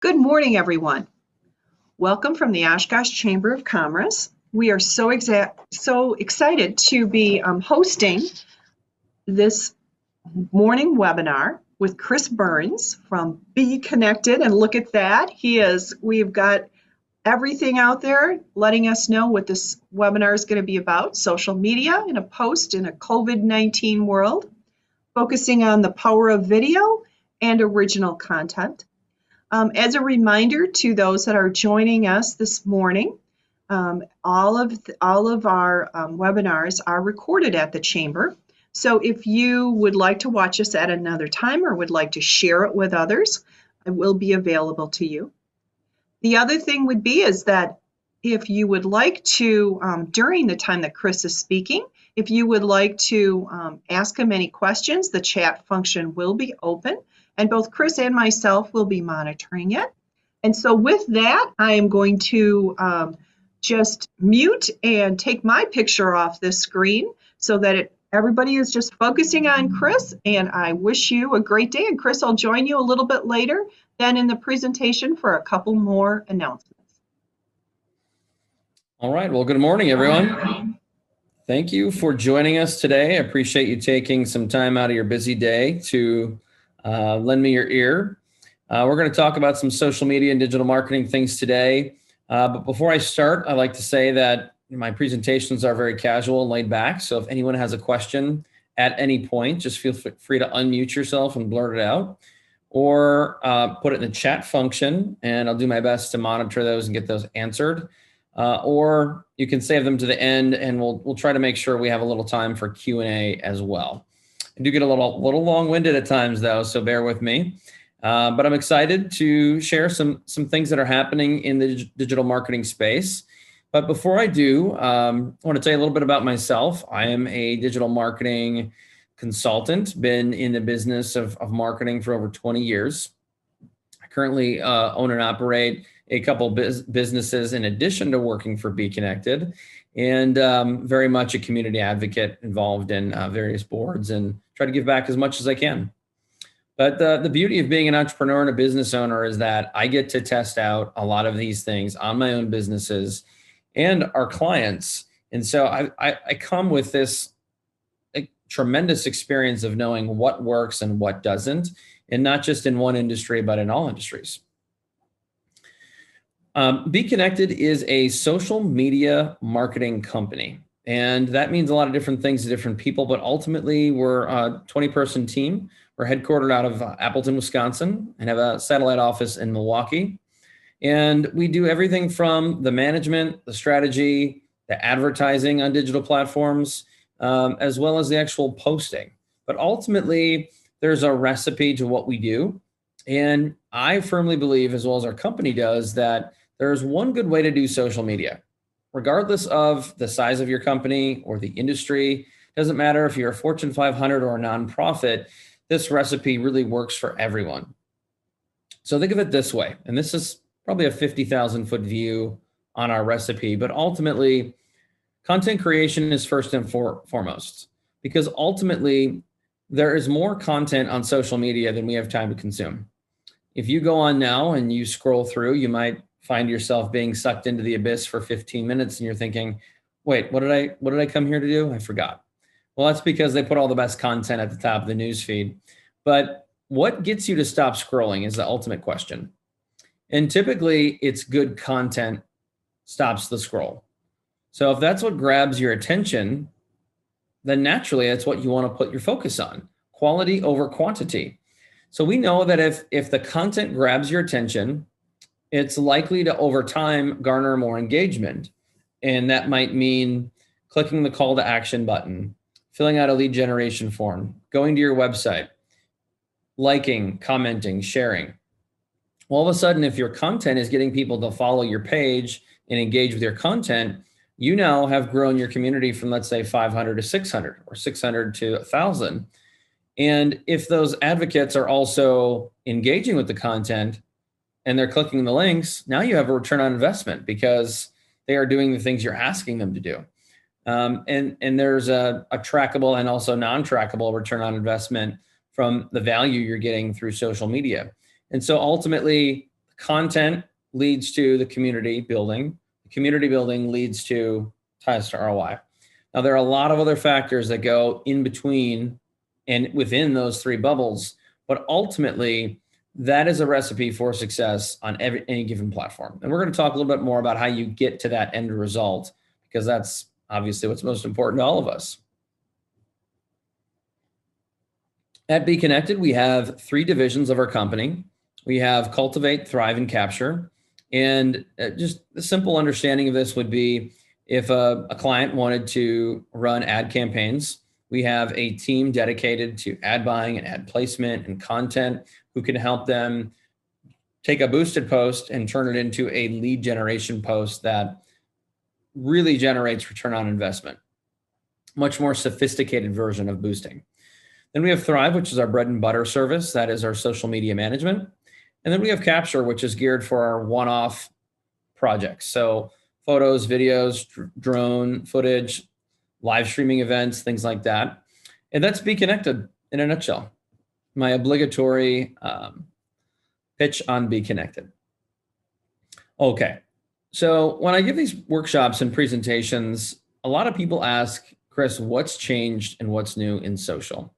Good morning, everyone. Welcome from the Oshkosh Chamber of Commerce. We are so excited to be hosting this morning webinar with Chris Burns from Be Connected. And look at that. We've got everything out there letting us know what this webinar is going to be about: social media in a post in a COVID-19 world, focusing on the power of video and original content. As a reminder to those that are joining us this morning, all of our webinars are recorded at the Chamber. So if you would like to watch us at another time or would like to share it with others, it will be available to you. The other thing would be is that if you would like to, during the time that Chris is speaking, if you would like to ask him any questions, the chat function will be open. And both Chris and myself will be monitoring it. And so with that, I am going to just mute and take my picture off this screen so that everybody is just focusing on Chris. And I wish you a great day. And Chris, I'll join you a little bit later then in the presentation for a couple more announcements. All right. Well, good morning, everyone. Thank you for joining us today. I appreciate you taking some time out of your busy day to lend me your ear. We're going to talk about some social media and digital marketing things today. But before I start, I'd like to say that my presentations are very casual and laid back. So if anyone has a question at any point, just feel free to unmute yourself and blurt it out, or put it in the chat function, and I'll do my best to monitor those and get those answered. Or you can save them to the end, and we'll try to make sure we have a little time for Q&A as well. I do get a little long-winded at times, though, so bear with me. But I'm excited to share some things that are happening in the digital marketing space. But before I do, I want to tell you a little bit about myself. I am a digital marketing consultant, been in the business of marketing for over 20 years. I currently own and operate a couple businesses in addition to working for Be Connected, and very much a community advocate involved in various boards and try to give back as much as I can. But the beauty of being an entrepreneur and a business owner is that I get to test out a lot of these things on my own businesses and our clients. And so I come with this tremendous experience of knowing what works and what doesn't, and not just in one industry, but in all industries. Be Connected is a social media marketing company. And that means a lot of different things to different people, but ultimately we're a 20-person team. We're headquartered out of Appleton, Wisconsin, and have a satellite office in Milwaukee. And we do everything from the management, the strategy, the advertising on digital platforms, as well as the actual posting. But ultimately, there's a recipe to what we do. And I firmly believe, as well as our company does, that there's one good way to do social media. Regardless of the size of your company or the industry, doesn't matter if you're a Fortune 500 or a nonprofit, this recipe really works for everyone. So think of it this way, and this is probably a 50,000-foot view on our recipe, but ultimately, content creation is first and foremost, because ultimately, there is more content on social media than we have time to consume. If you go on now and you scroll through, you might find yourself being sucked into the abyss for 15 minutes and you're thinking, wait, what did I come here to do? I forgot. Well, that's because they put all the best content at the top of the news feed. But what gets you to stop scrolling is the ultimate question. And typically it's good content stops the scroll. So if that's what grabs your attention, then naturally that's what you want to put your focus on, quality over quantity. So we know that if the content grabs your attention, it's likely to, over time, garner more engagement. And that might mean clicking the call to action button, filling out a lead generation form, going to your website, liking, commenting, sharing. All of a sudden, if your content is getting people to follow your page and engage with your content, you now have grown your community from, let's say, 500 to 600 or 600 to 1,000. And if those advocates are also engaging with the content and they're clicking the links, now you have a return on investment because they are doing the things you're asking them to do. And there's a trackable and also non-trackable return on investment from the value you're getting through social media. And so ultimately, content leads to the community building. The community building leads to ties to ROI. Now, there are a lot of other factors that go in between and within those three bubbles, but ultimately, that is a recipe for success on any given platform. And we're going to talk a little bit more about how you get to that end result, because that's obviously what's most important to all of us. At Be Connected, we have three divisions of our company. We have Cultivate, Thrive, and Capture. And just the simple understanding of this would be if a client wanted to run ad campaigns, we have a team dedicated to ad buying and ad placement and content who can help them take a boosted post and turn it into a lead generation post that really generates return on investment. Much more sophisticated version of boosting. Then we have Thrive, which is our bread and butter service. That is our social media management. And then we have Capture, which is geared for our one-off projects. So photos, videos, drone footage, live streaming events, things like that. And that's Be Connected in a nutshell. My obligatory pitch on Be Connected. Okay, so when I give these workshops and presentations, a lot of people ask, Chris, what's changed and what's new in social?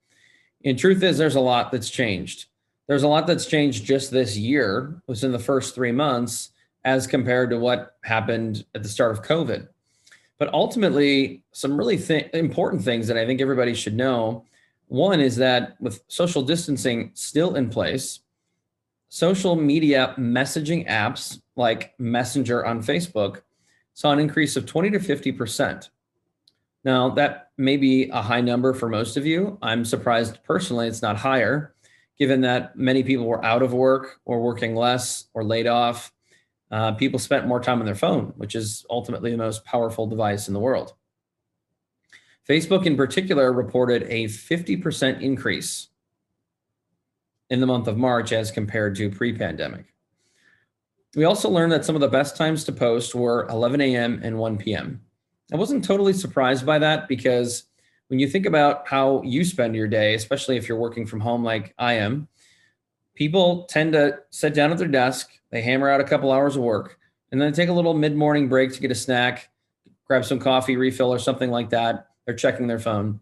And truth is, there's a lot that's changed. There's a lot that's changed just this year, within the first 3 months, as compared to what happened at the start of COVID. But ultimately, some really important things that I think everybody should know. One is that with social distancing still in place, social media messaging apps like Messenger on Facebook saw an increase of 20 to 50%. Now, that may be a high number for most of you. I'm surprised personally it's not higher, given that many people were out of work or working less or laid off. People spent more time on their phone, which is ultimately the most powerful device in the world. Facebook in particular reported a 50% increase in the month of March as compared to pre-pandemic. We also learned that some of the best times to post were 11 a.m. and 1 p.m. I wasn't totally surprised by that, because when you think about how you spend your day, especially if you're working from home like I am, people tend to sit down at their desk, they hammer out a couple hours of work, and then take a little mid-morning break to get a snack, grab some coffee refill or something like that. They're checking their phone.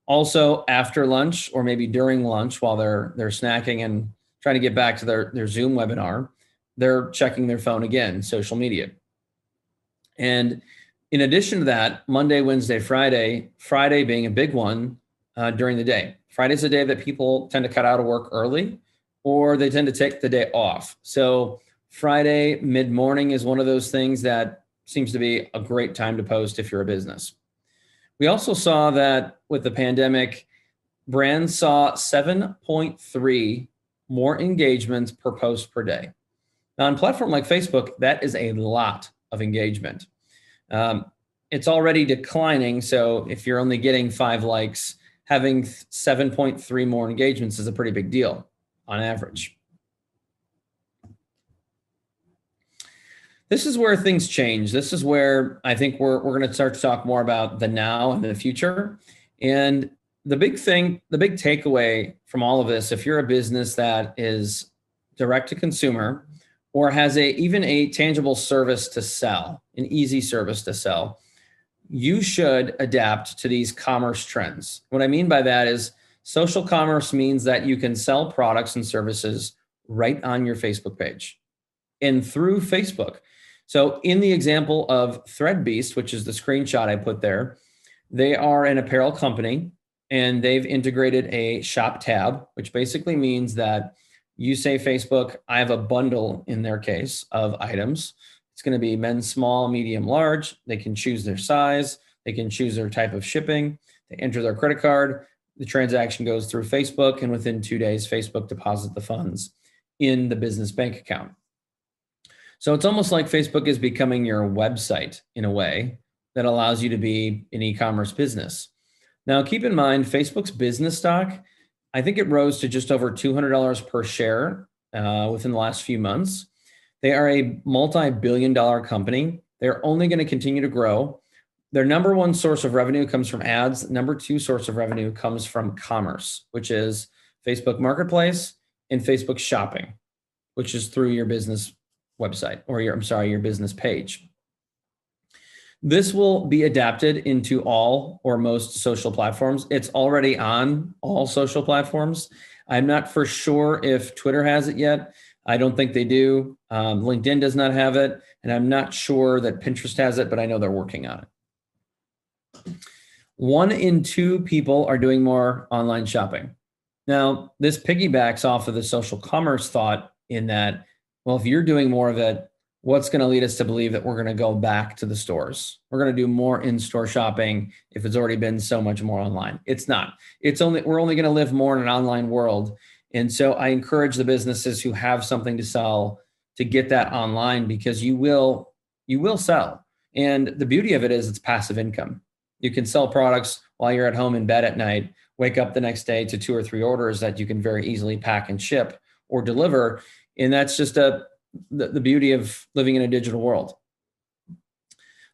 Also, after lunch or maybe during lunch while they're snacking and trying to get back to their Zoom webinar, they're checking their phone again, social media. And in addition to that, Monday, Wednesday, Friday being a big one during the day. Friday's a day that people tend to cut out of work early, or they tend to take the day off. So Friday mid-morning is one of those things that seems to be a great time to post if you're a business. We also saw that with the pandemic, brands saw 7.3 more engagements per post per day. Now, on a platform like Facebook, that is a lot of engagement. It's already declining. So if you're only getting 5 likes, having 7.3 more engagements is a pretty big deal on average. This is where things change. This is where I think we're going to start to talk more about the now and the future. And the big takeaway from all of this, if you're a business that is direct to consumer or has even a tangible service to sell, an easy service to sell, you should adapt to these commerce trends. What I mean by that is social commerce means that you can sell products and services right on your Facebook page and through Facebook. So in the example of ThreadBeast, which is the screenshot I put there, they are an apparel company and they've integrated a shop tab, which basically means that you say, Facebook, I have a bundle in their case of items. It's going to be men's small, medium, large. They can choose their size. They can choose their type of shipping. They enter their credit card. The transaction goes through Facebook, and within 2 days, Facebook deposits the funds in the business bank account. So it's almost like Facebook is becoming your website in a way that allows you to be an e-commerce business. Now, keep in mind, Facebook's business stock, I think it rose to just over $200 per share within the last few months. They are a multi-billion-dollar company. They're only going to continue to grow. Their number one source of revenue comes from ads. Number two source of revenue comes from commerce, which is Facebook Marketplace and Facebook Shopping. which is through your business website or your business page. This will be adapted into all or most social platforms. It's already on all social platforms. I'm not for sure if Twitter has it yet. I don't think they do. LinkedIn does not have it. And I'm not sure that Pinterest has it, but I know they're working on it. 1 in 2 people are doing more online shopping. Now, this piggybacks off of the social commerce thought in that, well, if you're doing more of it, what's going to lead us to believe that we're going to go back to the stores? We're going to do more in-store shopping if it's already been so much more online. It's not. We're only going to live more in an online world. And so I encourage the businesses who have something to sell to get that online, because you will sell. And the beauty of it is it's passive income. You can sell products while you're at home in bed at night, wake up the next day to 2 or 3 orders that you can very easily pack and ship or deliver. And that's just the beauty of living in a digital world.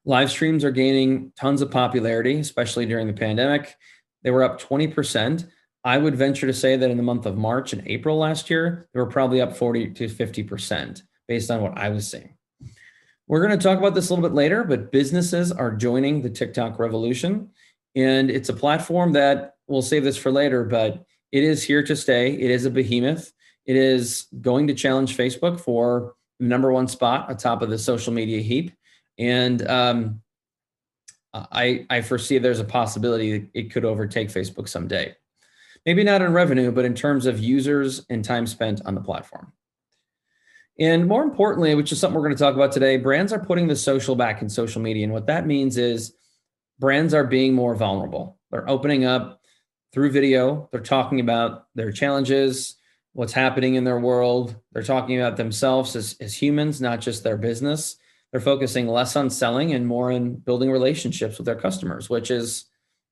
Live streams are gaining tons of popularity, especially during the pandemic. They were up 20%. I would venture to say that in the month of March and April last year, they were probably up 40 to 50% based on what I was seeing. We're going to talk about this a little bit later, but businesses are joining the TikTok revolution. And it's a platform that, we'll save this for later, but it is here to stay. It is a behemoth. It is going to challenge Facebook for the #1 spot atop of the social media heap. And I foresee there's a possibility that it could overtake Facebook someday. Maybe not in revenue, but in terms of users and time spent on the platform. And more importantly, which is something we're going to talk about today, brands are putting the social back in social media. And what that means is brands are being more vulnerable. They're opening up through video. They're talking about their challenges, what's happening in their world. They're talking about themselves as humans, not just their business. They're focusing less on selling and more on building relationships with their customers, which is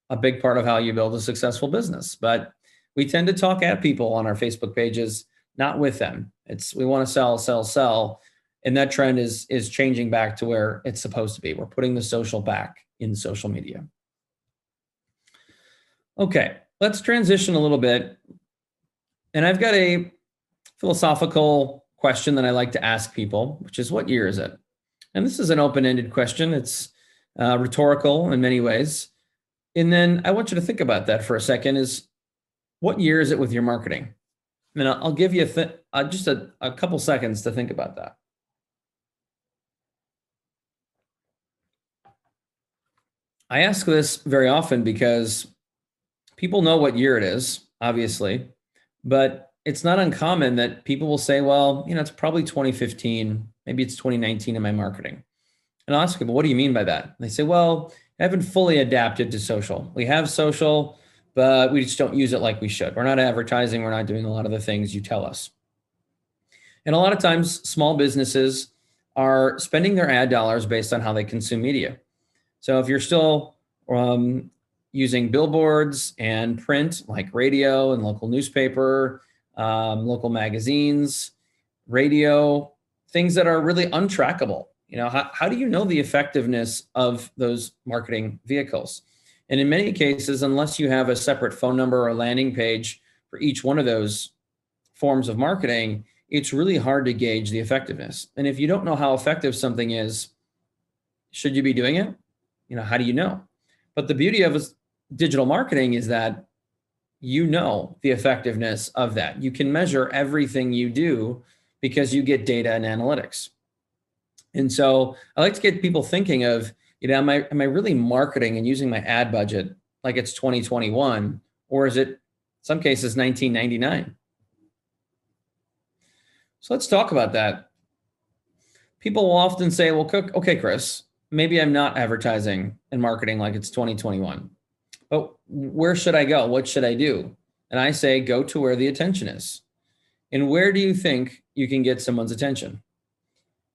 a big part of how you build a successful business. But we tend to talk at people on our Facebook pages, not with them. We want to sell, sell, sell. And that trend is changing back to where it's supposed to be. We're putting the social back in social media. Okay, let's transition a little bit. And I've got a philosophical question that I like to ask people, which is, what year is it? And this is an open-ended question. It's rhetorical in many ways. And then I want you to think about that for a second, is what year is it with your marketing? And I'll give you just a couple seconds to think about that. I ask this very often because people know what year it is, obviously, but it's not uncommon that people will say, well, it's probably 2015, maybe it's 2019 in my marketing. And I'll ask people, what do you mean by that? And they say, well, I haven't fully adapted to social. We have social, but we just don't use it like we should. We're not advertising. We're not doing a lot of the things you tell us. And a lot of times, small businesses are spending their ad dollars based on how they consume media. So if you're still using billboards and print, like radio and local newspaper, local magazines, radio, things that are really untrackable, how do you know the effectiveness of those marketing vehicles? And in many cases, unless you have a separate phone number or landing page for each one of those forms of marketing, it's really hard to gauge the effectiveness. And if you don't know how effective something is, should you be doing it? How do you know? But the beauty of digital marketing is that you know the effectiveness of that. You can measure everything you do because you get data and analytics. And so I like to get people thinking of, am I really marketing and using my ad budget like it's 2021, or is it, in some cases, 1999? So let's talk about that. People will often say, well, okay, Chris, maybe I'm not advertising and marketing like it's 2021, but where should I go? What should I do? And I say, go to where the attention is. And where do you think you can get someone's attention?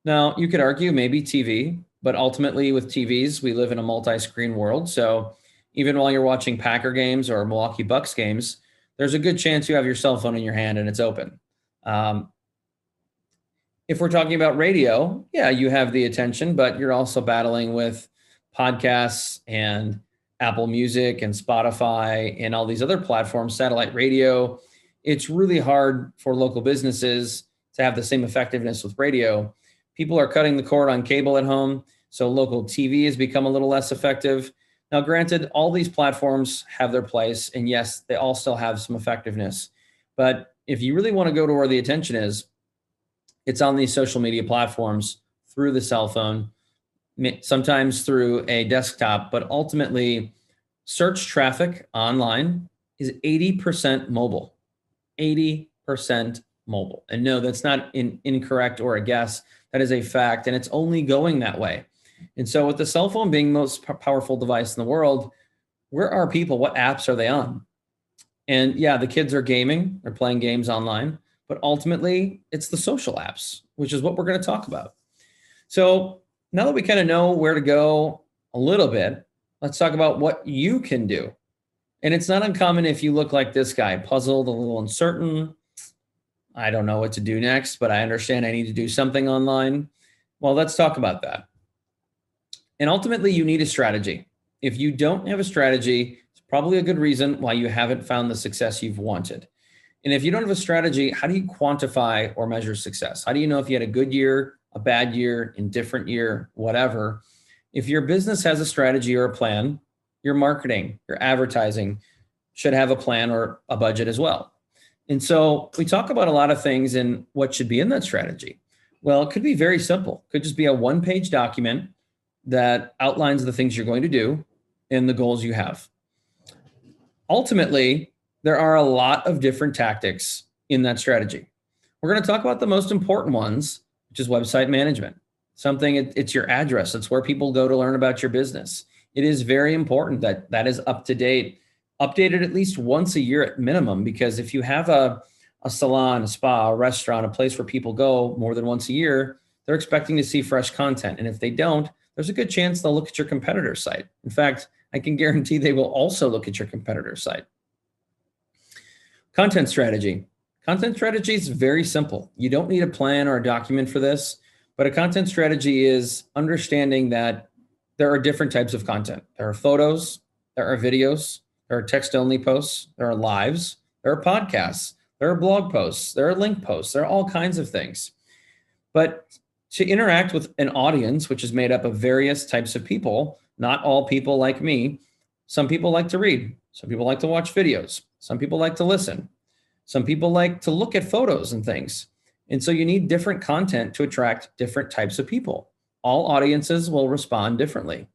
Now, you could argue maybe TV, but ultimately with TVs, we live in a multi-screen world. So even while you're watching Packer games or Milwaukee Bucks games, there's a good chance you have your cell phone in your hand and it's open. If we're talking about radio, yeah, you have the attention, but you're also battling with podcasts and Apple Music and Spotify and all these other platforms, satellite radio. It's really hard for local businesses to have the same effectiveness with radio. People are cutting the cord on cable at home, so local TV has become a little less effective. Now, granted, all these platforms have their place, and yes, they all still have some effectiveness. But if you really want to go to where the attention is, it's on these social media platforms through the cell phone, sometimes through a desktop, but ultimately search traffic online is 80% mobile. 80% mobile. And no, that's not incorrect or a guess. That is a fact, and it's only going that way. And so with the cell phone being the most powerful device in the world, where are people? What apps are they on? And yeah, the kids are gaming, they're playing games online, but ultimately it's the social apps, which is what we're going to talk about. So now that we kind of know where to go a little bit, let's talk about what you can do. And it's not uncommon if you look like this guy, puzzled, a little uncertain. I don't know what to do next, but I understand I need to do something online. Well, let's talk about that. And ultimately, you need a strategy. If you don't have a strategy, it's probably a good reason why you haven't found the success you've wanted. And if you don't have a strategy, how do you quantify or measure success? How do you know if you had a good year, a bad year, indifferent year, whatever? If your business has a strategy or a plan, your marketing, your advertising should have a plan or a budget as well. And so we talk about a lot of things and what should be in that strategy. Well, it could be very simple. It could just be a one-page document that outlines the things you're going to do and the goals you have. Ultimately, there are a lot of different tactics in that strategy. We're going to talk about the most important ones, which is website management. It's your address. It's where people go to learn about your business. It is very important that that is up to date, updated at least once a year at minimum, because if you have a salon, a spa, a restaurant, a place where people go more than once a year, they're expecting to see fresh content. And if they don't, there's a good chance they'll look at your competitor's site. In fact, I can guarantee they will also look at your competitor's site. Content strategy. Content strategy is very simple. You don't need a plan or a document for this, but a content strategy is understanding that there are different types of content. There are photos, there are videos, there are text-only posts, there are lives, there are podcasts, there are blog posts, there are link posts, there are all kinds of things. But to interact with an audience, which is made up of various types of people, not all people like me. Some people like to read. Some people like to watch videos. Some people like to listen. Some people like to look at photos and things. And so you need different content to attract different types of people. All audiences will respond differently.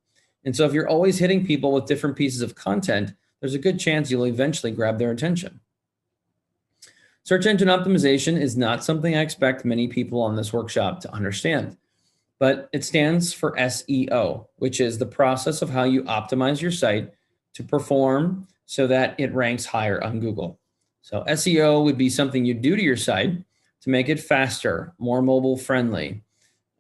And so if you're always hitting people with different pieces of content, there's a good chance you'll eventually grab their attention. Search engine optimization is not something I expect many people on this workshop to understand, but it stands for SEO, which is the process of how you optimize your site to perform so that it ranks higher on Google. So SEO would be something you do to your site to make it faster, more mobile friendly.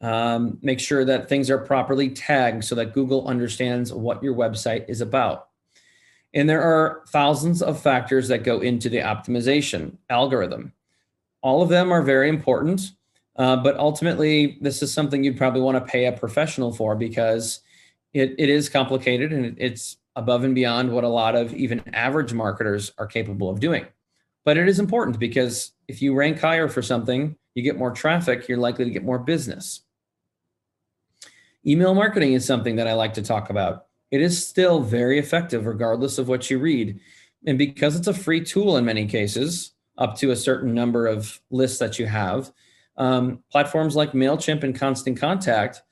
Make sure that things are properly tagged so that Google understands what your website is about. And there are thousands of factors that go into the optimization algorithm. All of them are very important, but ultimately, this is something you'd probably want to pay a professional for because it is complicated and it's above and beyond what a lot of even average marketers are capable of doing. But it is important because if you rank higher for something, you get more traffic, you're likely to get more business. Email marketing is something that I like to talk about. It is still very effective regardless of what you read. And because it's a free tool in many cases, up to a certain number of lists that you have, platforms like MailChimp and Constant Contact,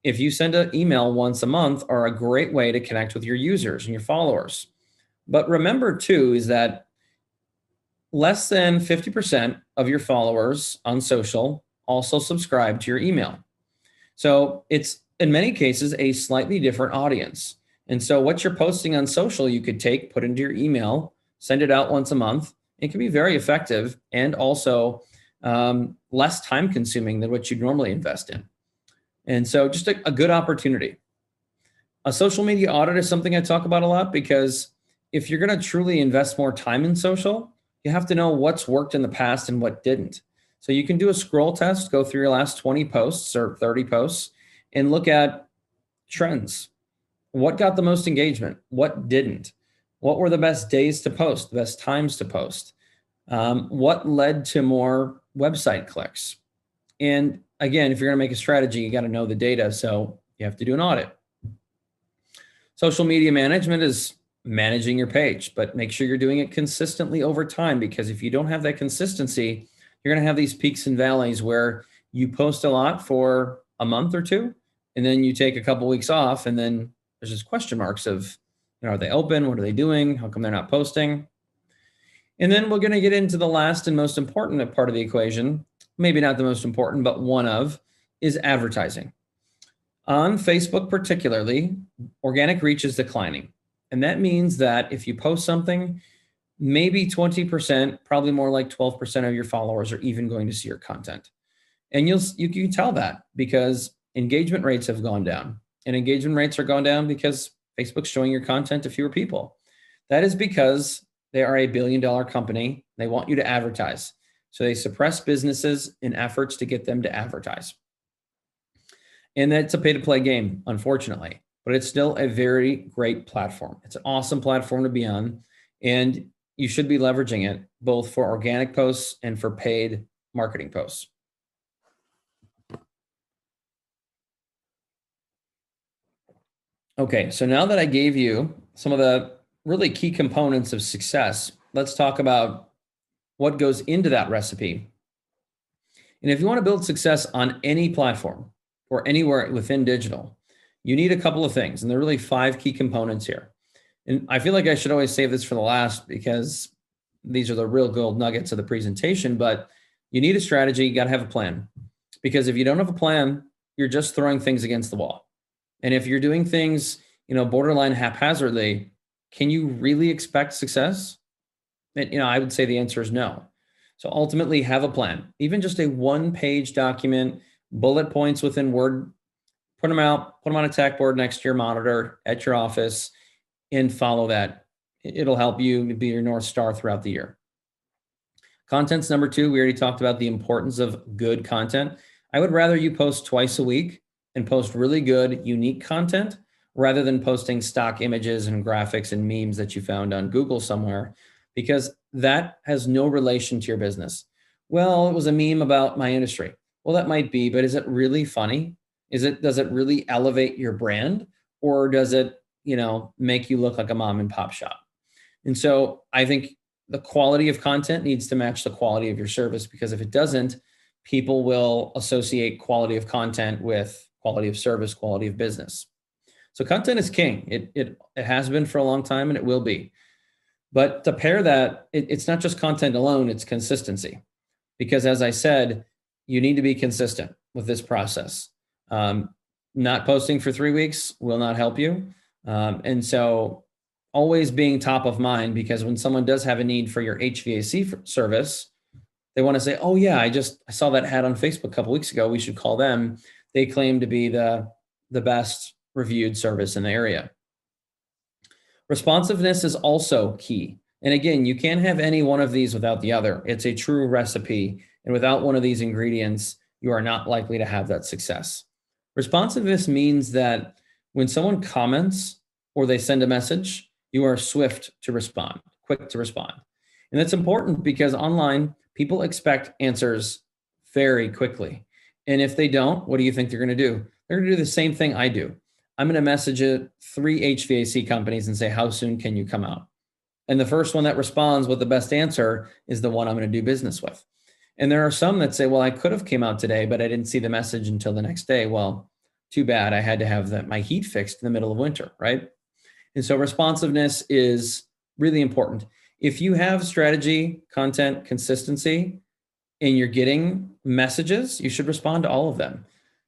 if you send an email once a month, are a great way to connect with your users and your followers. But remember too, is that less than 50% of your followers on social also subscribe to your email. So it's in many cases a slightly different audience. And so what you're posting on social, you could take, put into your email, send it out once a month. It can be very effective and also less time consuming than what you'd normally invest in. And so just a good opportunity. A social media audit is something I talk about a lot because if you're going to truly invest more time in social, you have to know what's worked in the past and what didn't. So you can do a scroll test, go through your last 20 posts or 30 posts and look at trends. What got the most engagement? What didn't? What were the best days to post, the best times to post? What led to more website clicks? And again, if you're going to make a strategy, you got to know the data. So you have to do an audit. Social media management is managing your page, but make sure you're doing it consistently over time, because if you don't have that consistency, you're going to have these peaks and valleys where you post a lot for a month or two, and then you take a couple weeks off, and then there's just question marks of, are they open? What are they doing? How come they're not posting? And then we're going to get into the last and most important part of the equation, maybe not the most important, but one of, is advertising. On Facebook particularly, organic reach is declining. And that means that if you post something, maybe 20%, probably more like 12% of your followers are even going to see your content. And you can tell that because engagement rates have gone down. And engagement rates are going down because Facebook's showing your content to fewer people. That is because they are a billion-dollar company. They want you to advertise. So they suppress businesses in efforts to get them to advertise. And that's a pay-to-play game, unfortunately, but it's still a very great platform. It's an awesome platform to be on, and you should be leveraging it both for organic posts and for paid marketing posts. Okay, so now that I gave you some of the really key components of success, let's talk about what goes into that recipe. And if you want to build success on any platform or anywhere within digital, you need a couple of things. And there are really 5 key components here. And I feel like I should always save this for the last because these are the real gold nuggets of the presentation, but you need a strategy, you got to have a plan. Because if you don't have a plan, you're just throwing things against the wall. And if you're doing things, borderline haphazardly, can you really expect success? And, I would say the answer is no. So ultimately have a plan, even just a 1-page document, bullet points within Word, put them on a tack board next to your monitor at your office and follow that. It'll help you be your North Star throughout the year. Content's number 2. We already talked about the importance of good content. I would rather you post twice a week and post really good, unique content rather than posting stock images and graphics and memes that you found on Google somewhere, because that has no relation to your business. Well, it was a meme about my industry. Well, that might be, but is it really funny? Does it really elevate your brand, or does it, make you look like a mom and pop shop? And so I think the quality of content needs to match the quality of your service, because if it doesn't, people will associate quality of content with quality of service, quality of business. So content is king. It has been for a long time, and it will be. But to pair that, it's not just content alone, it's consistency. Because as I said, you need to be consistent with this process. Not posting for 3 weeks will not help you. And so always being top of mind, because when someone does have a need for your HVAC service, they want to say, oh yeah, I saw that ad on Facebook a couple weeks ago. We should call them. They claim to be the best reviewed service in the area. Responsiveness is also key. And again, you can't have any one of these without the other. It's a true recipe. And without one of these ingredients, you are not likely to have that success. Responsiveness means that when someone comments or they send a message, you are swift to respond, quick to respond. And that's important because online, people expect answers very quickly. And if they don't, what do you think they're going to do? They're going to do the same thing I do. I'm going to message 3 HVAC companies and say, how soon can you come out? And the first one that responds with the best answer is the one I'm going to do business with. And there are some that say, well, I could have came out today, but I didn't see the message until the next day. Well, too bad. I had to have my heat fixed in the middle of winter, right? And so responsiveness is really important. If you have strategy, content, consistency, and you're getting messages, you should respond to all of them.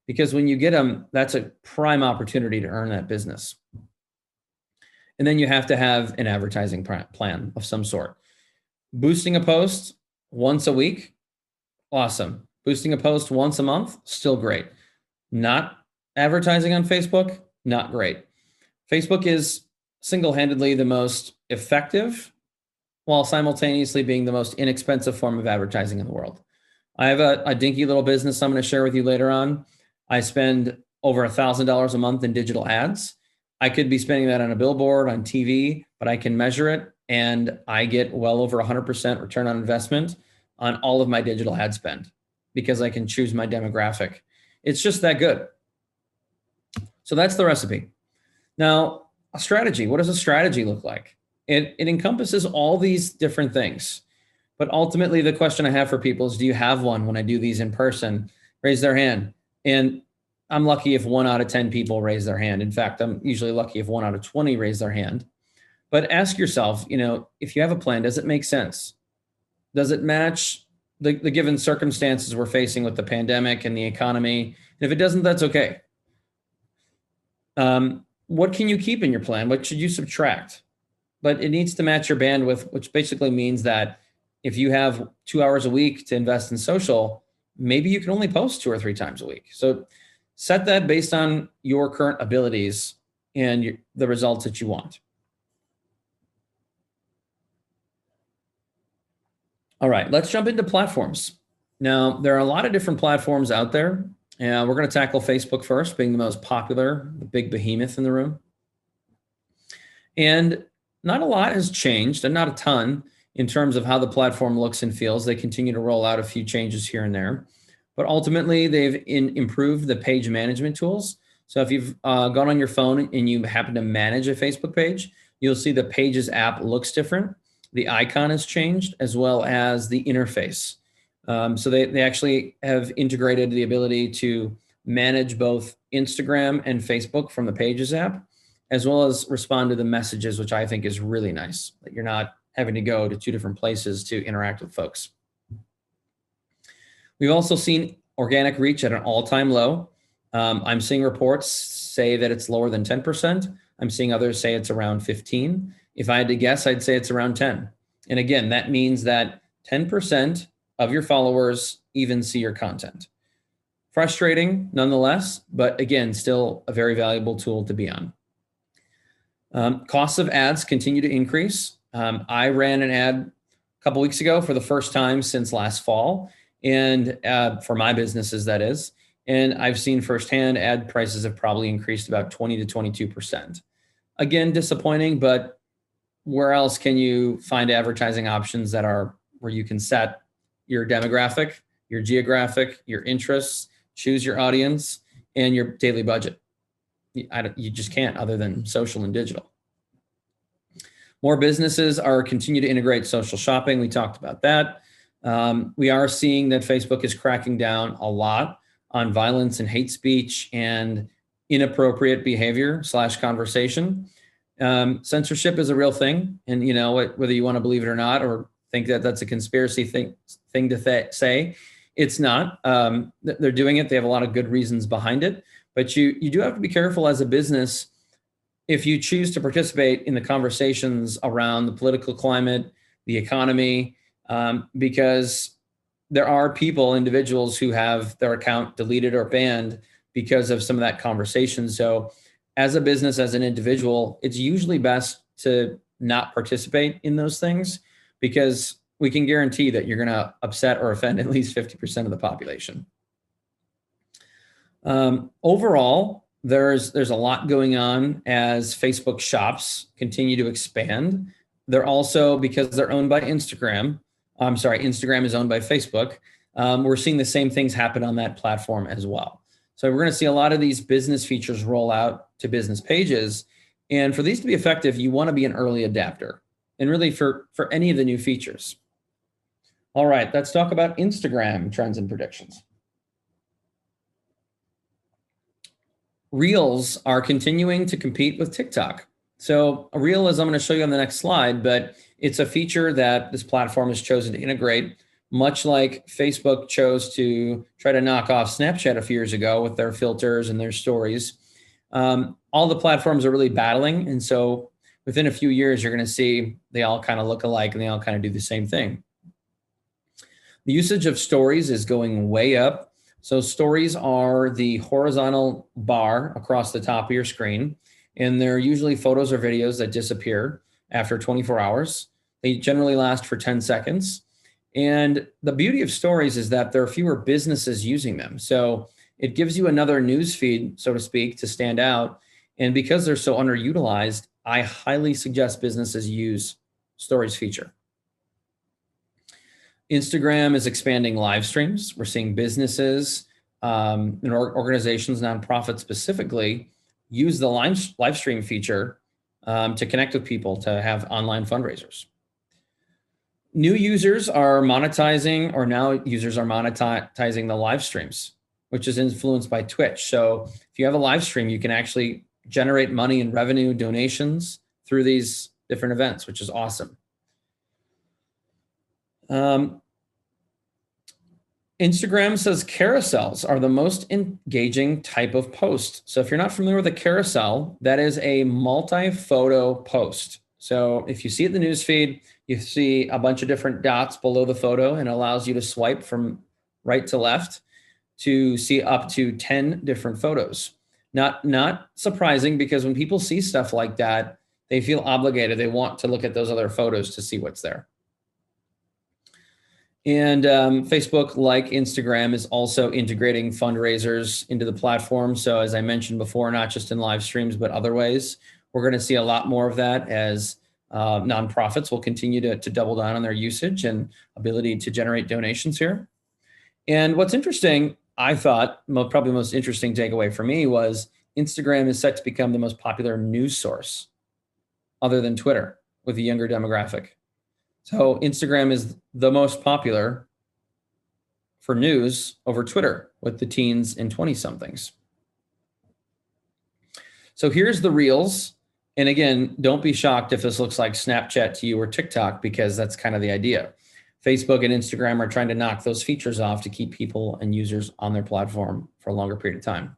Because when you get them, that's a prime opportunity to earn that business. And then you have to have an advertising plan of some sort. Boosting a post once a week, awesome. Boosting a post once a month, still great. Not advertising on Facebook, not great. Facebook is single-handedly the most effective while simultaneously being the most inexpensive form of advertising in the world. I have a dinky little business I'm going to share with you later on. I spend over $1,000 a month in digital ads. I could be spending that on a billboard, on TV, but I can measure it. and I get well over 100% return on investment on all of my digital ad spend because I can choose my demographic. It's just that good. So that's the recipe. Now, a strategy. What does a strategy look like? It encompasses all these different things. But ultimately, the question I have for people is, do you have one when I do these in person? Raise their hand. And I'm lucky if 1 out of 10 people raise their hand. In fact, I'm usually lucky if 1 out of 20 raise their hand. But ask yourself, if you have a plan, does it make sense? Does it match the given circumstances we're facing with the pandemic and the economy? And if it doesn't, that's okay. What can you keep in your plan? What should you subtract? But it needs to match your bandwidth, which basically means that if you have 2 hours a week to invest in social, maybe you can only post 2 or 3 times a week. So set that based on your current abilities and the results that you want. All right, let's jump into platforms. Now, there are a lot of different platforms out there. And we're going to tackle Facebook first, being the most popular, the big behemoth in the room. And not a lot has changed, and not a ton, in terms of how the platform looks and feels. They continue to roll out a few changes here and there. But ultimately, they've improved the page management tools. So if you've gone on your phone and you happen to manage a Facebook page, you'll see the Pages app looks different. The icon has changed, as well as the interface. So they actually have integrated the ability to manage both Instagram and Facebook from the Pages app, as well as respond to the messages, which I think is really nice, that you're not having to go to 2 different places to interact with folks. We've also seen organic reach at an all-time low. I'm seeing reports say that it's lower than 10%. I'm seeing others say it's around 15. If I had to guess, I'd say it's around 10. And again, that means that 10% of your followers even see your content. Frustrating nonetheless, but again, still a very valuable tool to be on. Costs of ads continue to increase. I ran an ad a couple weeks ago for the first time since last fall, and for my businesses, that is. And I've seen firsthand ad prices have probably increased about 20 to 22%. Again, disappointing, but where else can you find advertising options that are where you can set your demographic, your geographic, your interests, choose your audience, and your daily budget? You just can't, other than social and digital. More businesses are continue to integrate social shopping. We talked about that. We are seeing that Facebook is cracking down a lot on violence and hate speech and inappropriate behavior / conversation. Censorship is a real thing. And whether you want to believe it or not, or think that that's a conspiracy thing to say, it's not. They're doing it. They have a lot of good reasons behind it. But you do have to be careful as a business if you choose to participate in the conversations around the political climate, the economy, because there are individuals who have their account deleted or banned because of some of that conversation. So as a business, as an individual, it's usually best to not participate in those things, because we can guarantee that you're going to upset or offend at least 50% of the population. Overall, there's a lot going on as Facebook shops continue to expand. They're also, because they're owned by Instagram, Instagram is owned by Facebook. We're seeing the same things happen on that platform as well. So we're going to see a lot of these business features roll out to business pages. And for these to be effective, you want to be an early adapter, and really for any of the new features. All right, let's talk about Instagram trends and predictions. Reels are continuing to compete with TikTok. So a reel, as I'm going to show you on the next slide, but it's a feature that this platform has chosen to integrate, much like Facebook chose to try to knock off Snapchat a few years ago with their filters and their stories. All the platforms are really battling. And so within a few years, you're going to see they all kind of look alike and they all kind of do the same thing. The usage of stories is going way up. So stories are the horizontal bar across the top of your screen, and they're usually photos or videos that disappear after 24 hours. They generally last for 10 seconds. And the beauty of stories is that there are fewer businesses using them. So it gives you another news feed, so to speak, to stand out. And because they're so underutilized, I highly suggest businesses use stories feature. Instagram is expanding live streams. We're seeing businesses and organizations, nonprofits specifically, use the live stream feature to connect with people, to have online fundraisers. New users are monetizing, or now users are monetizing the live streams, which is influenced by Twitch. So if you have a live stream, you can actually generate money and revenue donations through these different events, which is awesome. Instagram says carousels are the most engaging type of post. So if you're not familiar with a carousel, that is a multi-photo post. So if you see it in the news feed, you see a bunch of different dots below the photo, and it allows you to swipe from right to left to see up to 10 different photos. Not surprising, because when people see stuff like that, they feel obligated. They want to look at those other photos to see what's there. And Facebook, like Instagram, is also integrating fundraisers into the platform. So as I mentioned before, not just in live streams, but other ways. We're going to see a lot more of that as nonprofits will continue to double down on their usage and ability to generate donations here. And what's interesting, I thought, probably the most interesting takeaway for me, was Instagram is set to become the most popular news source other than Twitter with a younger demographic. So Instagram is the most popular for news over Twitter with the teens and 20-somethings. So here's the Reels. And again, don't be shocked if this looks like Snapchat to you or TikTok, because that's kind of the idea. Facebook and Instagram are trying to knock those features off to keep people and users on their platform for a longer period of time.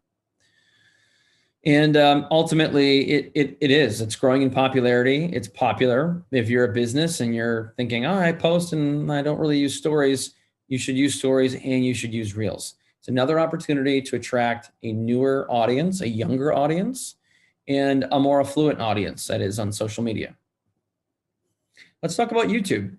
And ultimately, it's growing in popularity. It's popular. If you're a business and you're thinking, oh, I post and I don't really use stories, you should use stories and you should use Reels. It's another opportunity to attract a newer audience, a younger audience, and a more affluent audience that is on social media. Let's talk about YouTube.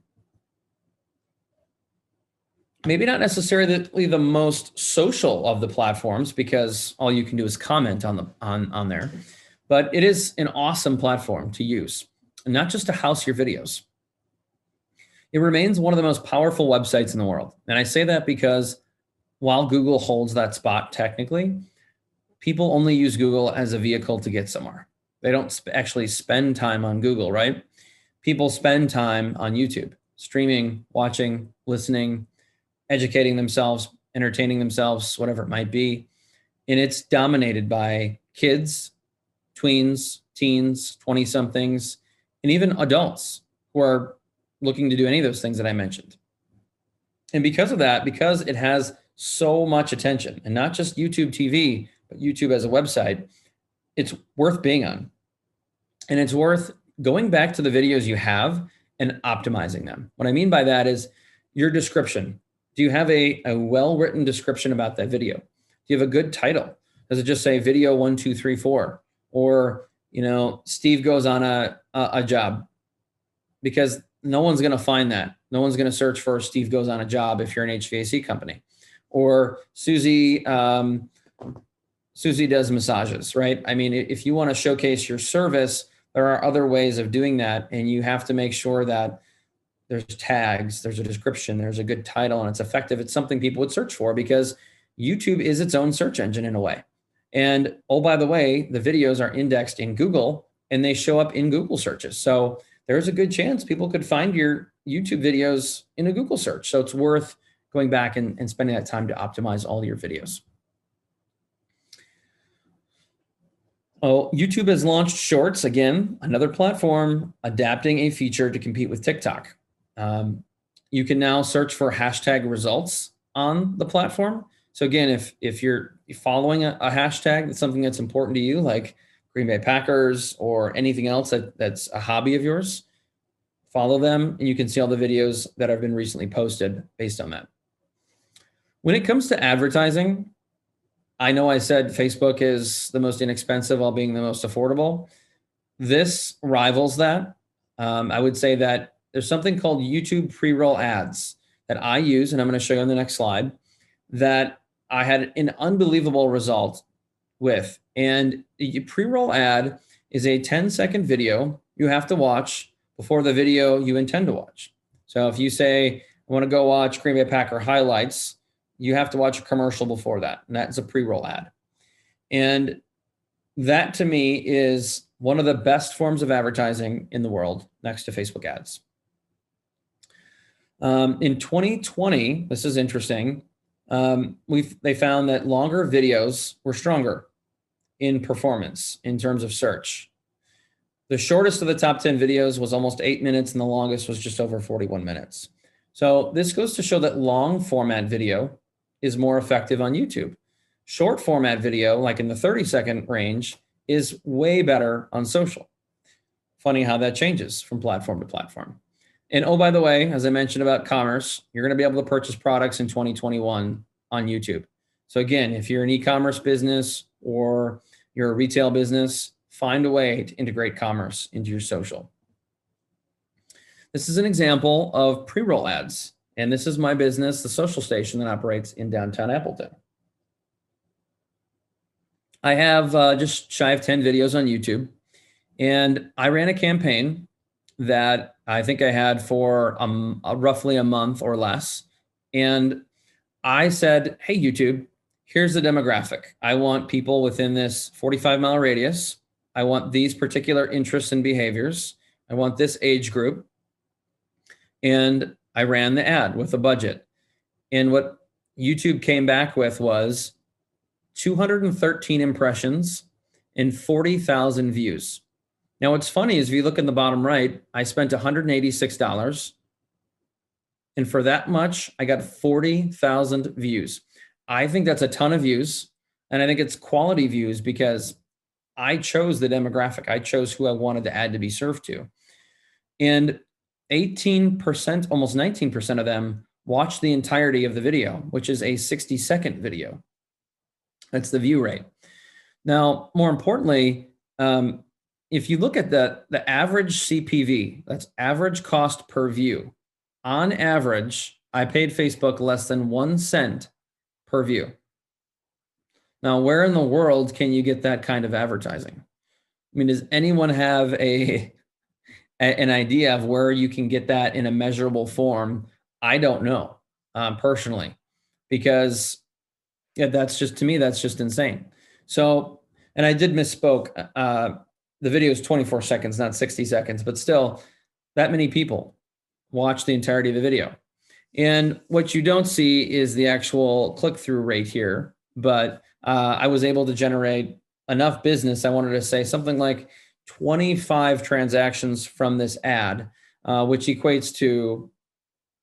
Maybe not necessarily the most social of the platforms, because all you can do is comment on there, but it is an awesome platform to use, and not just to house your videos. It remains one of the most powerful websites in the world. And I say that because while Google holds that spot technically, people only use Google as a vehicle to get somewhere. They don't actually spend time on Google, right? People spend time on YouTube, streaming, watching, listening, educating themselves, entertaining themselves, whatever it might be. And it's dominated by kids, tweens, teens, 20-somethings, and even adults who are looking to do any of those things that I mentioned. And because of that, because it has so much attention, and not just YouTube TV, but YouTube as a website, it's worth being on. And it's worth going back to the videos you have and optimizing them. What I mean by that is your description. Do you have a well-written description about that video? Do you have a good title? Does it just say video 1, 2, 3, 4? Or, Steve goes on a job? Because no one's going to find that. No one's going to search for Steve goes on a job if you're an HVAC company. Or Susie does massages, right? I mean, if you want to showcase your service, there are other ways of doing that. And you have to make sure that there's tags, there's a description, there's a good title, and it's effective. It's something people would search for, because YouTube is its own search engine in a way. And oh, by the way, the videos are indexed in Google and they show up in Google searches. So there's a good chance people could find your YouTube videos in a Google search. So it's worth going back and spending that time to optimize all your videos. Oh, YouTube has launched Shorts, again, another platform adapting a feature to compete with TikTok. You can now search for hashtag results on the platform. So again, if you're following a hashtag, that's something that's important to you, like Green Bay Packers or anything else that's a hobby of yours, follow them, and you can see all the videos that have been recently posted based on that. When it comes to advertising, I know I said Facebook is the most inexpensive while being the most affordable. This rivals that. I would say that there's something called YouTube pre-roll ads that I use, and I'm going to show you on the next slide, that I had an unbelievable result with. And the pre-roll ad is a 10-second video you have to watch before the video you intend to watch. So if you say, I want to go watch Green Bay Packer highlights, you have to watch a commercial before that. And that's a pre-roll ad. And that to me is one of the best forms of advertising in the world next to Facebook ads. In 2020, this is interesting. They found that longer videos were stronger in performance in terms of search. The shortest of the top 10 videos was almost 8 minutes, and the longest was just over 41 minutes. So this goes to show that long format video is more effective on YouTube. Short format video, like in the 30-second range, is way better on social. Funny how that changes from platform to platform. And oh, by the way, as I mentioned about commerce, you're going to be able to purchase products in 2021 on YouTube. So again, if you're an e-commerce business or you're a retail business, find a way to integrate commerce into your social. This is an example of pre-roll ads. And this is my business, the Social Station, that operates in downtown Appleton. I have just shy of 10 videos on YouTube. And I ran a campaign that I think I had for roughly a month or less. And I said, hey, YouTube, here's the demographic. I want people within this 45-mile radius. I want these particular interests and behaviors. I want this age group. And I ran the ad with a budget. And what YouTube came back with was 213 impressions and 40,000 views. Now, what's funny is if you look in the bottom right, I spent $186. And for that much, I got 40,000 views. I think that's a ton of views. And I think it's quality views because I chose the demographic. I chose who I wanted the ad to be served to. And 18%, almost 19% of them watched the entirety of the video, which is a 60-second video. That's the view rate. Now, more importantly, if you look at the average CPV, that's average cost per view. On average, I paid Facebook less than 1 cent per view. Now, where in the world can you get that kind of advertising? I mean, does anyone have an idea of where you can get that in a measurable form? I don't know personally, because that's just, to me, that's just insane. So, and I did misspoke. The video is 24 seconds, not 60 seconds, but still that many people watch the entirety of the video. And what you don't see is the actual click-through rate here, but I was able to generate enough business. I wanted to say something like 25 transactions from this ad, which equates to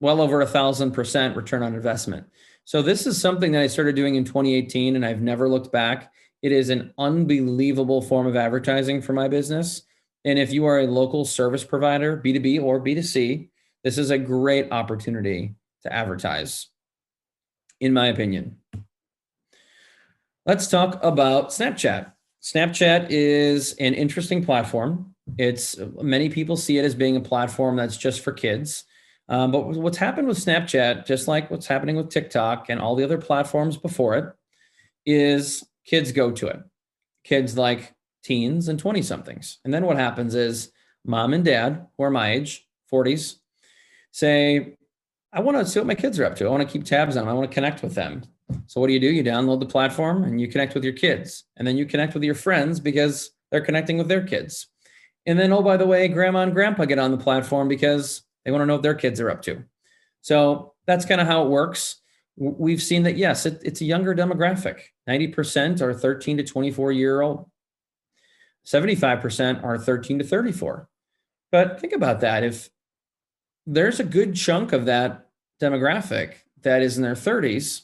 well over 1,000% return on investment. So this is something that I started doing in 2018, and I've never looked back. It is an unbelievable form of advertising for my business. And if you are a local service provider, B2B or B2C, this is a great opportunity to advertise, in my opinion. Let's talk about Snapchat. Snapchat is an interesting platform. Many people see it as being a platform that's just for kids. But what's happened with Snapchat, just like what's happening with TikTok and all the other platforms before it, is kids go to it. Kids like teens and 20-somethings. And then what happens is mom and dad, who are my age, 40s, say, I want to see what my kids are up to. I want to keep tabs on them. I want to connect with them. So what do? You download the platform and you connect with your kids. And then you connect with your friends because they're connecting with their kids. And then, oh, by the way, grandma and grandpa get on the platform because they want to know what their kids are up to. So that's kind of how it works. We've seen that, yes, it's a younger demographic. 90% are 13 to 24-year-old. 75% are 13 to 34. But think about that. If there's a good chunk of that demographic that is in their 30s,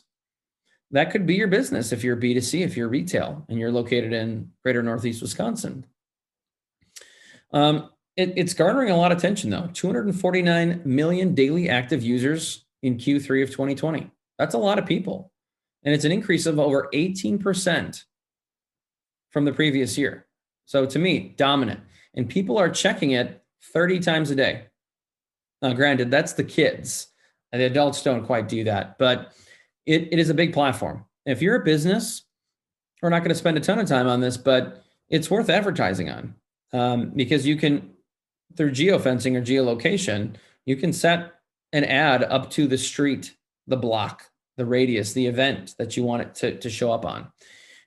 that could be your business if you're B2C, if you're retail, and you're located in greater Northeast Wisconsin. It's garnering a lot of attention, though. 249 million daily active users in Q3 of 2020. That's a lot of people. And it's an increase of over 18% from the previous year. So to me, dominant. And people are checking it 30 times a day. Now, granted, that's the kids. And the adults don't quite do that. But it is a big platform. If you're a business, we're not going to spend a ton of time on this, but it's worth advertising on because you can through geofencing or geolocation, you can set an ad up to the street, the block, the radius, the event that you want it to show up on.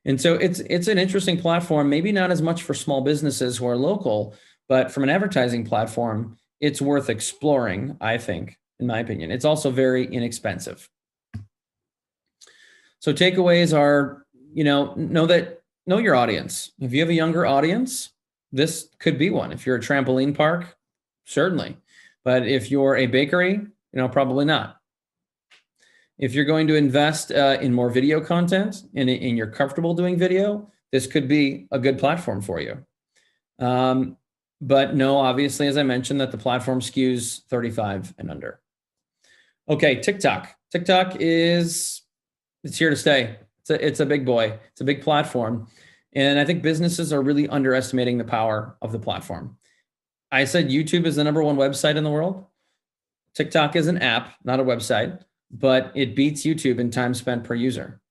And so it's an interesting platform, maybe not as much for small businesses who are local, but from an advertising platform, it's worth exploring, I think, in my opinion. It's also very inexpensive. So takeaways are, know your audience. If you have a younger audience, this could be one. If you're a trampoline park, certainly. But if you're a bakery, probably not. If you're going to invest in more video content and you're comfortable doing video, this could be a good platform for you. But no, obviously, as I mentioned, that the platform skews 35 and under. Okay, TikTok. TikTok it's here to stay. It's a big boy. It's a big platform. And I think businesses are really underestimating the power of the platform. I said YouTube is the number one website in the world. TikTok is an app, not a website, but it beats YouTube in time spent per user,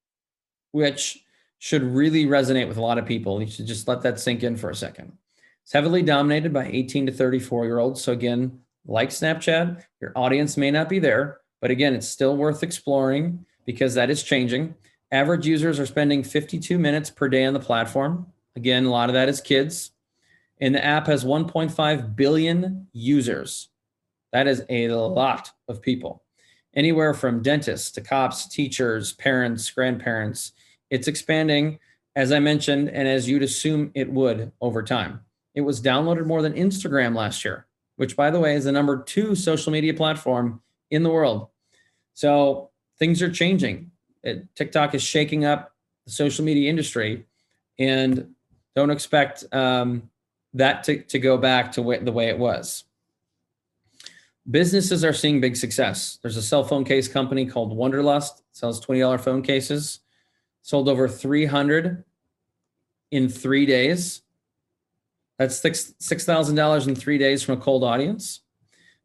which should really resonate with a lot of people. You should just let that sink in for a second. It's heavily dominated by 18 to 34-year-olds. So again, like Snapchat, your audience may not be there, but again, it's still worth exploring because that is changing. Average users are spending 52 minutes per day on the platform. Again, a lot of that is kids. And the app has 1.5 billion users. That is a lot of people. Anywhere from dentists to cops, teachers, parents, grandparents. It's expanding, as I mentioned, and as you'd assume it would over time. It was downloaded more than Instagram last year, which, by the way, is the number 2 social media platform in the world. So things are changing. TikTok is shaking up the social media industry, and don't expect that to go back to the way it was. Businesses are seeing big success. There's a cell phone case company called Wonderlust, sells $20 phone cases, sold over 300 in 3 days. That's $6,000 in 3 days from a cold audience.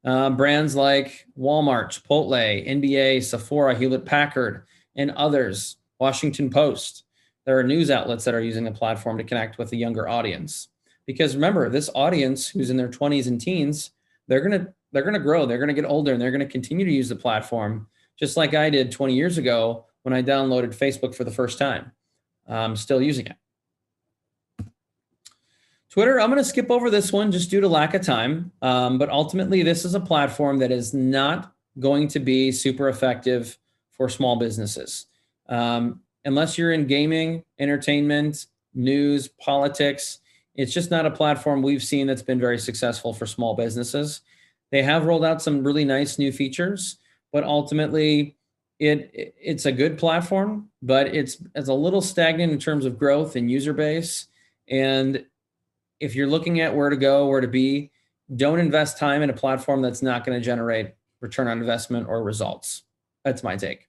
Brands like Walmart, Chipotle, NBA, Sephora, Hewlett Packard, and others, Washington Post. There are news outlets that are using the platform to connect with a younger audience. Because remember, this audience who's in their 20s and teens, they're going to grow, they're going to get older, and they're going to continue to use the platform, just like I did 20 years ago when I downloaded Facebook for the first time. I'm still using it. Twitter, I'm going to skip over this one just due to lack of time. But ultimately, this is a platform that is not going to be super effective for small businesses. Unless you're in gaming, entertainment, news, politics, it's just not a platform we've seen that's been very successful for small businesses. They have rolled out some really nice new features, but ultimately it's a good platform, but it's a little stagnant in terms of growth and user base. And if you're looking at where to go, where to be, don't invest time in a platform that's not going to generate return on investment or results. That's my take.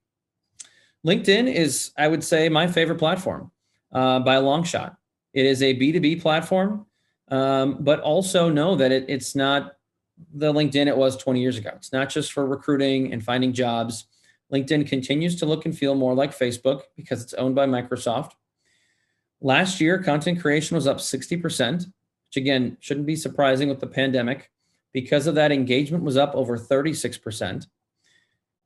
LinkedIn is, I would say, my favorite platform by a long shot. It is a B2B platform, but also know that it's not the LinkedIn it was 20 years ago. It's not just for recruiting and finding jobs. LinkedIn continues to look and feel more like Facebook because it's owned by Microsoft. Last year, content creation was up 60%, which again, shouldn't be surprising with the pandemic. Because of that, engagement was up over 36%.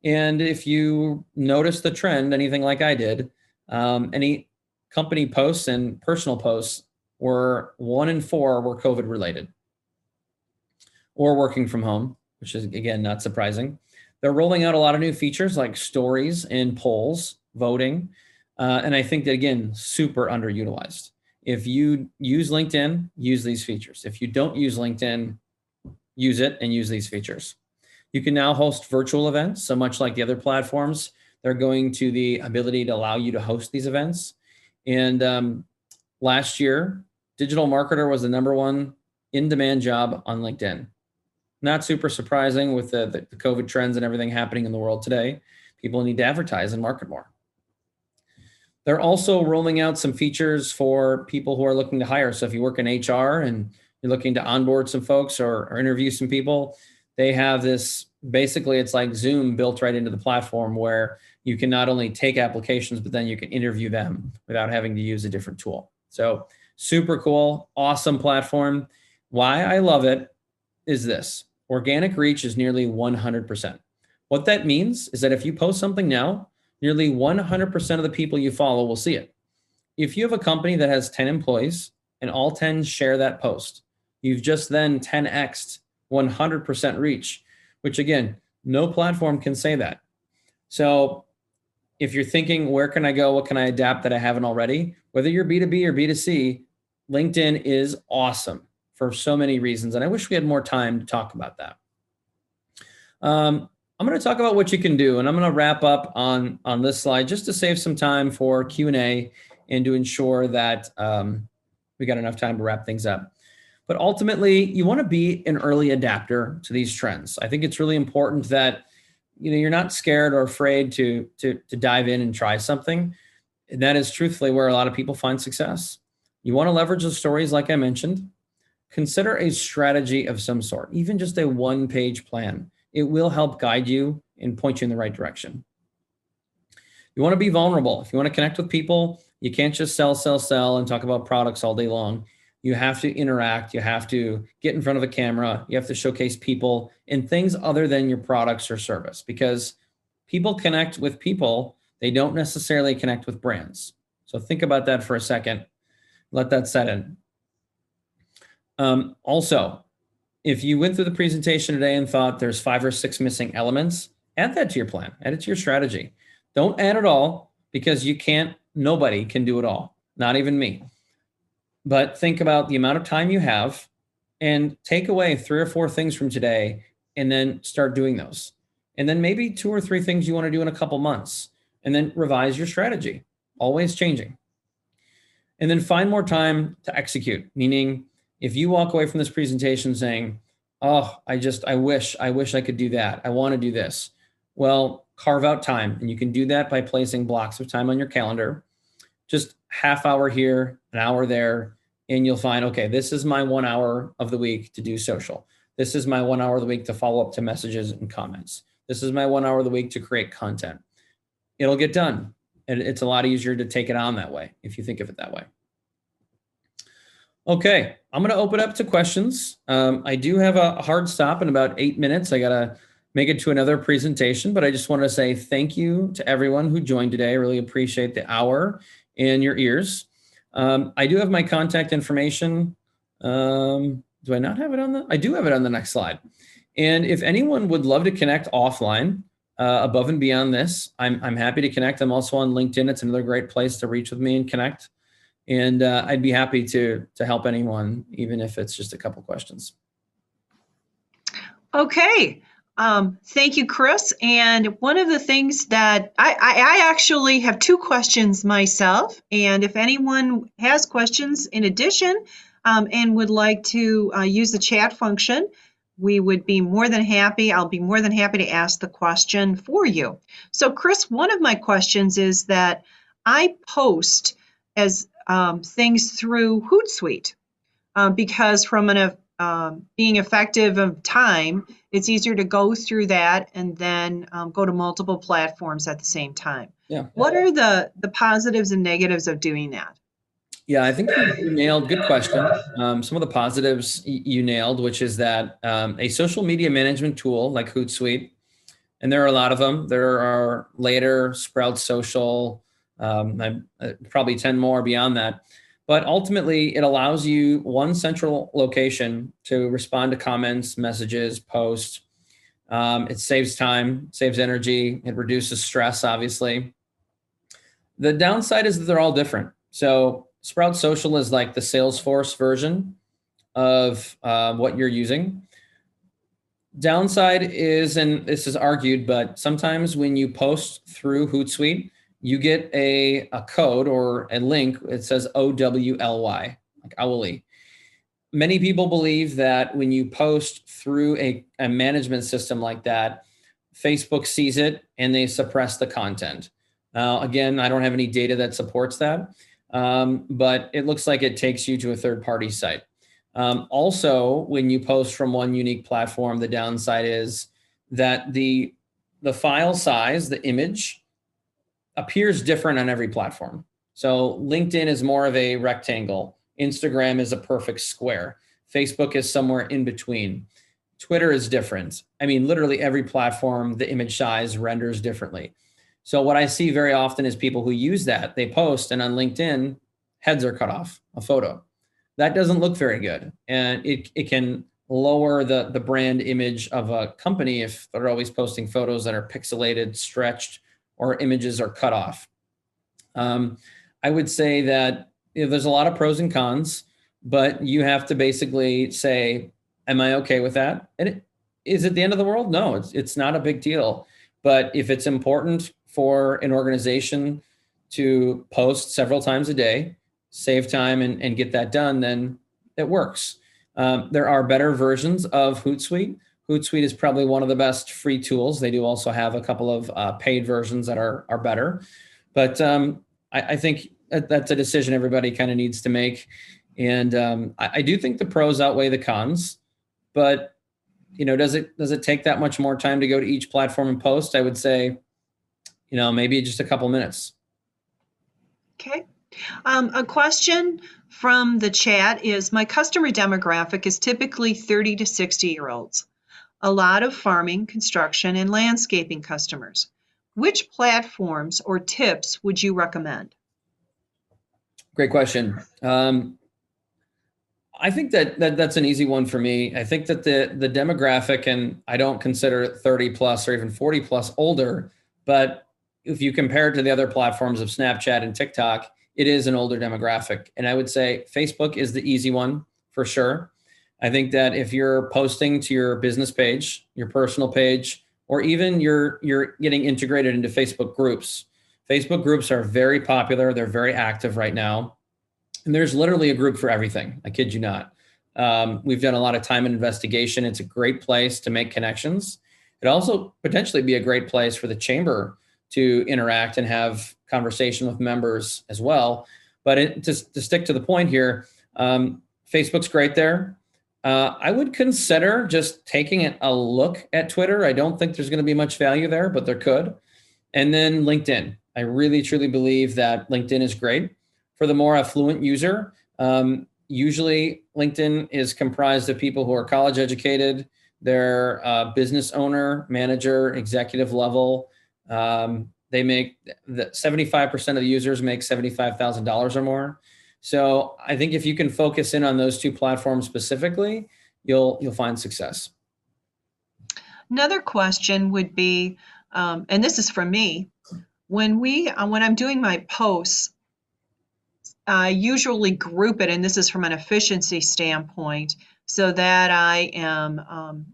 And if you notice the trend, anything like I did, any company posts and personal posts were 1 in 4 were COVID related or working from home, which is, again, not surprising. They're rolling out a lot of new features like stories and polls, voting. And I think that, again, super underutilized. If you use LinkedIn, use these features. If you don't use LinkedIn, use it and use these features. You can now host virtual events. So much like the other platforms, they're going to the ability to allow you to host these events. And last year, digital marketer was the number 1 in-demand job on LinkedIn. Not super surprising with the COVID trends and everything happening in the world today. People need to advertise and market more. They're also rolling out some features for people who are looking to hire. So if you work in HR and you're looking to onboard some folks or interview some people, they have this, basically it's like Zoom built right into the platform where you can not only take applications, but then you can interview them without having to use a different tool. So super cool, awesome platform. Why I love it is this: organic reach is nearly 100%. What that means is that if you post something now, nearly 100% of the people you follow will see it. If you have a company that has 10 employees and all 10 share that post, you've just then 10x'd 100% reach, which again, no platform can say that. So if you're thinking, where can I go? What can I adapt that I haven't already? Whether you're B2B or B2C, LinkedIn is awesome for so many reasons. And I wish we had more time to talk about that. I'm going to talk about what you can do, and I'm going to wrap up on this slide just to save some time for Q&A and to ensure that we got enough time to wrap things up. But ultimately, you want to be an early adapter to these trends. I think it's really important that you're not scared or afraid to dive in and try something. And that is truthfully where a lot of people find success. You want to leverage the stories like I mentioned. Consider a strategy of some sort, even just a one-page plan. It will help guide you and point you in the right direction. You want to be vulnerable. If you want to connect with people, you can't just sell, and talk about products all day long. You have to interact. You have to get in front of a camera. You have to showcase people and things other than your products or service, because people connect with people. They don't necessarily connect with brands. So think about that for a second. Let that set in. Also, if you went through the presentation today and thought there's 5 or 6 missing elements, add that to your plan, add it to your strategy. Don't add it all, because nobody can do it all, not even me. But think about the amount of time you have and take away 3 or 4 things from today and then start doing those. And then maybe 2 or 3 things you want to do in a couple months, and then revise your strategy, always changing. And then find more time to execute, meaning if you walk away from this presentation saying, oh, I wish I could do that. I want to do this. Well, carve out time. And you can do that by placing blocks of time on your calendar, just half hour here, an hour there. And you'll find, okay, this is my 1 hour of the week to do social. This is my 1 hour of the week to follow up to messages and comments. This is my 1 hour of the week to create content. It'll get done. And it's a lot easier to take it on that way, if you think of it that way. Okay, I'm going to open up to questions. I do have a hard stop in about 8 minutes. I got to make it to another presentation, but I just want to say thank you to everyone who joined today. I really appreciate the hour and your ears. I do have my contact information. Do I not have it on the? I do have it on the next slide. And if anyone would love to connect offline, above and beyond this, I'm happy to connect. I'm also on LinkedIn. It's another great place to reach with me and connect. And I'd be happy to help anyone, even if it's just a couple questions. Okay. Thank you, Chris. And one of the things that I actually have 2 questions myself. And if anyone has questions in addition and would like to use the chat function, we would be more than happy. I'll be more than happy to ask the question for you. So, Chris, one of my questions is that I post as things through Hootsuite because from being effective of time, it's easier to go through that and then go to multiple platforms at the same time. Yeah. What are the positives and negatives of doing that? Yeah, I think you nailed. Good question. Some of the positives you nailed, which is that a social media management tool like Hootsuite, and there are a lot of them. There are Later, Sprout Social, probably 10 more beyond that. But ultimately, it allows you one central location to respond to comments, messages, posts. It saves time, saves energy. It reduces stress, obviously. The downside is that they're all different. So Sprout Social is like the Salesforce version of what you're using. Downside is, and this is argued, but sometimes when you post through Hootsuite, you get a code or a link. It says OWLY, like owly. Many people believe that when you post through a management system like that, Facebook sees it and they suppress the content. Again, I don't have any data that supports that, but it looks like it takes you to a third-party site. Also, when you post from one unique platform, the downside is that the file size, the image, appears different on every platform. So LinkedIn is more of a rectangle. Instagram is a perfect square. Facebook is somewhere in between. Twitter is different. I mean, literally every platform, the image size renders differently. So what I see very often is people who use that, they post, and on LinkedIn, heads are cut off, a photo. That doesn't look very good. And it can lower the brand image of a company if they're always posting photos that are pixelated, stretched, or images are cut off. I would say that there's a lot of pros and cons, but you have to basically say, am I okay with that? And is it the end of the world? No, it's not a big deal. But if it's important for an organization to post several times a day, save time and get that done, then it works. There are better versions of Hootsuite. Hootsuite is probably one of the best free tools. They do also have a couple of paid versions that are better. But I think that's a decision everybody kind of needs to make. And I do think the pros outweigh the cons. But does it take that much more time to go to each platform and post? I would say, maybe just a couple minutes. Okay. A question from the chat is, my customer demographic is typically 30 to 60-year-olds. A lot of farming, construction, and landscaping customers. Which platforms or tips would you recommend? Great question. I think that's an easy one for me. I think that the demographic, and I don't consider 30 plus or even 40 plus older, but if you compare it to the other platforms of Snapchat and TikTok, it is an older demographic. And I would say Facebook is the easy one for sure. I think that if you're posting to your business page, your personal page, or even you're getting integrated into Facebook groups are very popular. They're very active right now. And there's literally a group for everything. I kid you not. We've done a lot of time and investigation. It's a great place to make connections. It also potentially be a great place for the chamber to interact and have conversation with members as well. But to stick to the point here, Facebook's great there. I would consider just taking a look at Twitter. I don't think there's going to be much value there, but there could. And then LinkedIn. I really, truly believe that LinkedIn is great. For the more affluent user, usually LinkedIn is comprised of people who are college educated, they're business owner, manager, executive level. They make 75% of the users make $75,000 or more. So I think if you can focus in on those two platforms specifically, you'll find success. Another question would be, and this is from me, when I'm doing my posts, I usually group it, and this is from an efficiency standpoint, so that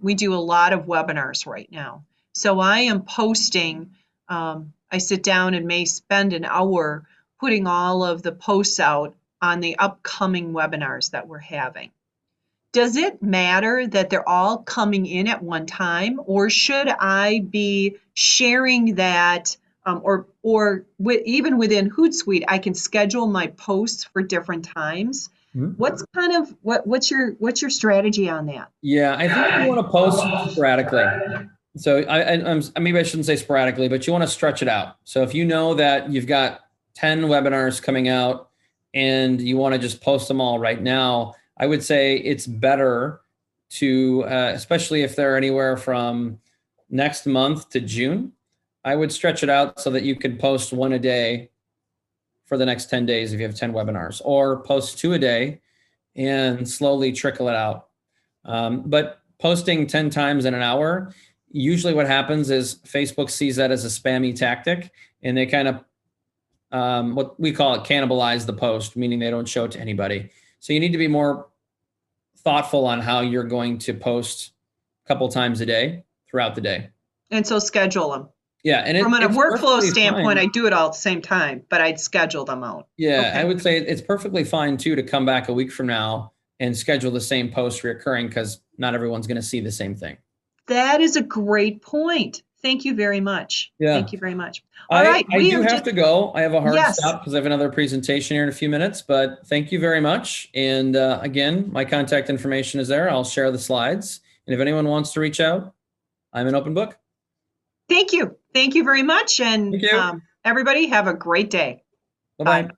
we do a lot of webinars right now. So I am posting, I sit down and may spend an hour putting all of the posts out on the upcoming webinars that we're having. Does it matter that they're all coming in at one time, or should I be sharing that, even within Hootsuite, I can schedule my posts for different times? Mm-hmm. What's your strategy on that? Yeah, I think you want to post sporadically. So maybe I shouldn't say sporadically, but you want to stretch it out. So if you know that you've got 10 webinars coming out and you want to just post them all right now, I would say it's better to, especially if they're anywhere from next month to June, I would stretch it out so that you could post one a day for the next 10 days if you have 10 webinars, or post 2 a day and slowly trickle it out. But posting 10 times in an hour, usually what happens is Facebook sees that as a spammy tactic, and they kind of, what we call it, cannibalize the post, meaning they don't show it to anybody. So you need to be more thoughtful on how you're going to post a couple times a day throughout the day. And so schedule them. Yeah. And from a workflow standpoint, I do it all at the same time, but I'd schedule them out. Yeah. Okay. I would say it's perfectly fine too, to come back a week from now and schedule the same post reoccurring, because not everyone's going to see the same thing. That is a great point. Thank you very much. Yeah. Thank you very much. All right. I do have to go. I have a hard stop because I have another presentation here in a few minutes, but thank you very much. And again, my contact information is there. I'll share the slides. And if anyone wants to reach out, I'm an open book. Thank you. Thank you very much. And everybody have a great day. Bye-bye. Bye.